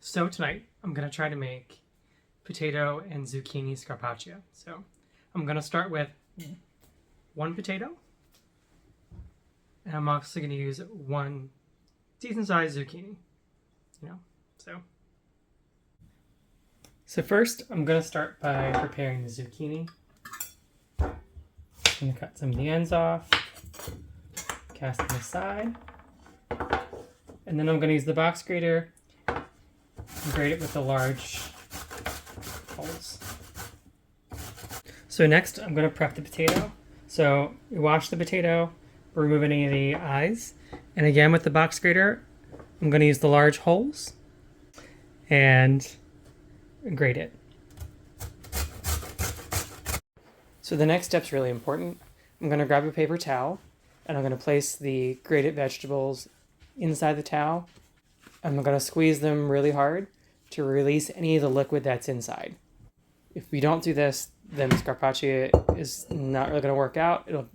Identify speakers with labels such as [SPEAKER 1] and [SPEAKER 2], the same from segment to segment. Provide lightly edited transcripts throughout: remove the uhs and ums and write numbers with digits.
[SPEAKER 1] So tonight I'm gonna try to make potato and zucchini scarpaccia. So I'm gonna start with one potato, and I'm also gonna use one decent sized zucchini. So. So first I'm gonna start by preparing the zucchini. I'm gonna cut some of the ends off, cast them aside, and then I'm gonna use the box grater and grate it with the large holes. So next I'm going to prep the potato. So we wash the potato, remove any of the eyes, and again with the box grater I'm going to use the large holes and grate it. So the next step's really important. I'm going to grab a paper towel and I'm going to place the grated vegetables inside the towel. I'm going to squeeze them really hard to release any of the liquid that's inside. If we don't do this, then Scarpaccia is not really going to work out. It'll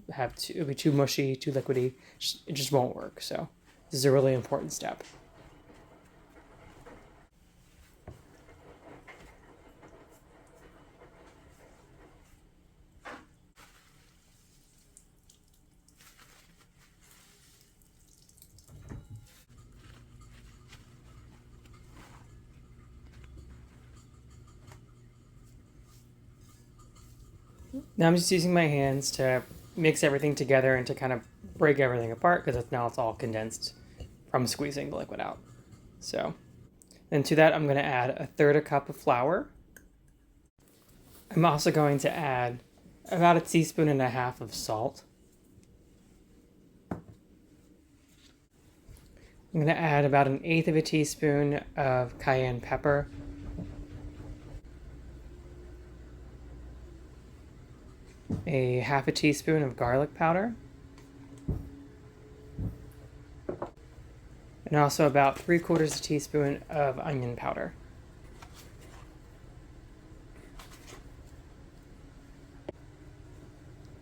[SPEAKER 1] be too mushy, too liquidy. It just won't work. So this is a really important step. Now I'm just using my hands to mix everything together and to kind of break everything apart because now it's all condensed from squeezing the liquid out. So then to that I'm going to add 1/3 cup of flour. I'm also going to add about 1.5 teaspoons of salt. I'm going to add about 1/8 teaspoon of cayenne pepper. A 1/2 teaspoon of garlic powder, and also about 3/4 teaspoon of onion powder.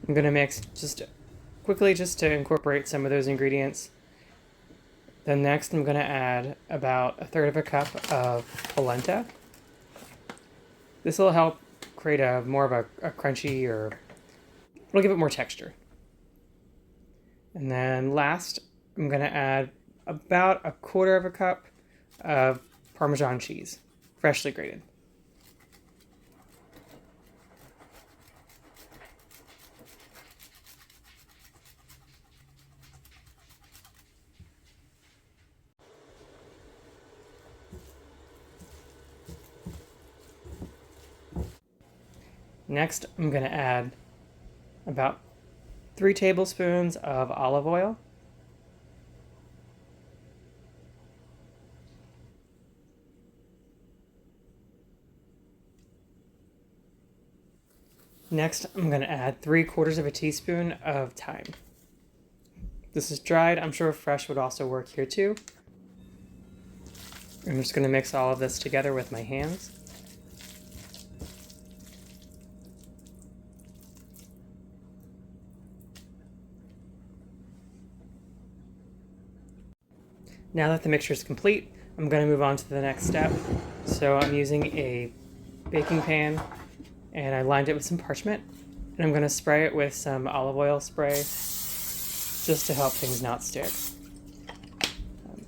[SPEAKER 1] I'm going to mix just quickly just to incorporate some of those ingredients. Then next I'm going to add about 1/3 cup of polenta. This will help create more of a crunchy, or it'll give it more texture. And then last, I'm going to add about 1/4 cup of Parmesan cheese, freshly grated. Next, I'm going to add about 3 tablespoons of olive oil. Next, I'm going to add 3/4 teaspoon of thyme. This is dried. I'm sure fresh would also work here too. I'm just going to mix all of this together with my hands. Now that the mixture is complete, I'm going to move on to the next step. So I'm using a baking pan and I lined it with some parchment, and I'm going to spray it with some olive oil spray just to help things not stick.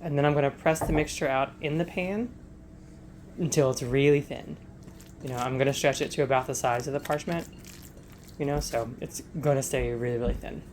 [SPEAKER 1] And then I'm going to press the mixture out in the pan until it's really thin. I'm going to stretch it to about the size of the parchment, so it's going to stay really, really thin.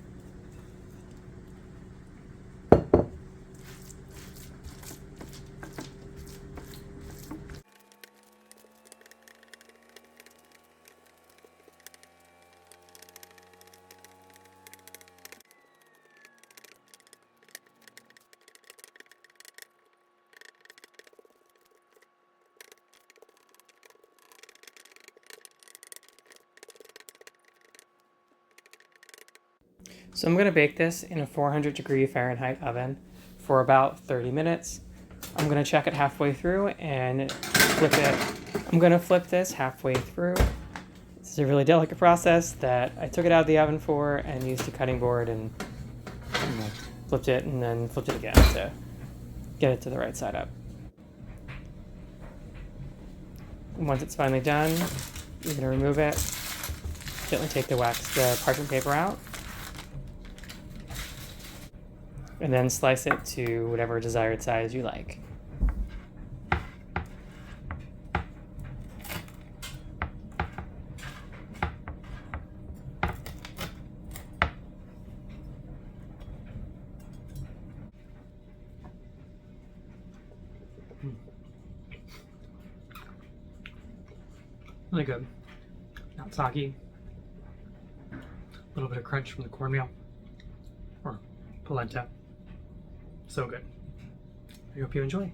[SPEAKER 1] So I'm going to bake this in a 400-degree Fahrenheit oven for about 30 minutes. I'm going to check it halfway through and flip it. I'm going to flip this halfway through. This is a really delicate process that I took it out of the oven for and used a cutting board and flipped it and then flipped it again to get it to the right side up. And once it's finally done, you're going to remove it. Gently take the parchment paper out. And then slice it to whatever desired size you like.
[SPEAKER 2] Really good. Not soggy. A little bit of crunch from the cornmeal or polenta. So good. I hope you enjoy.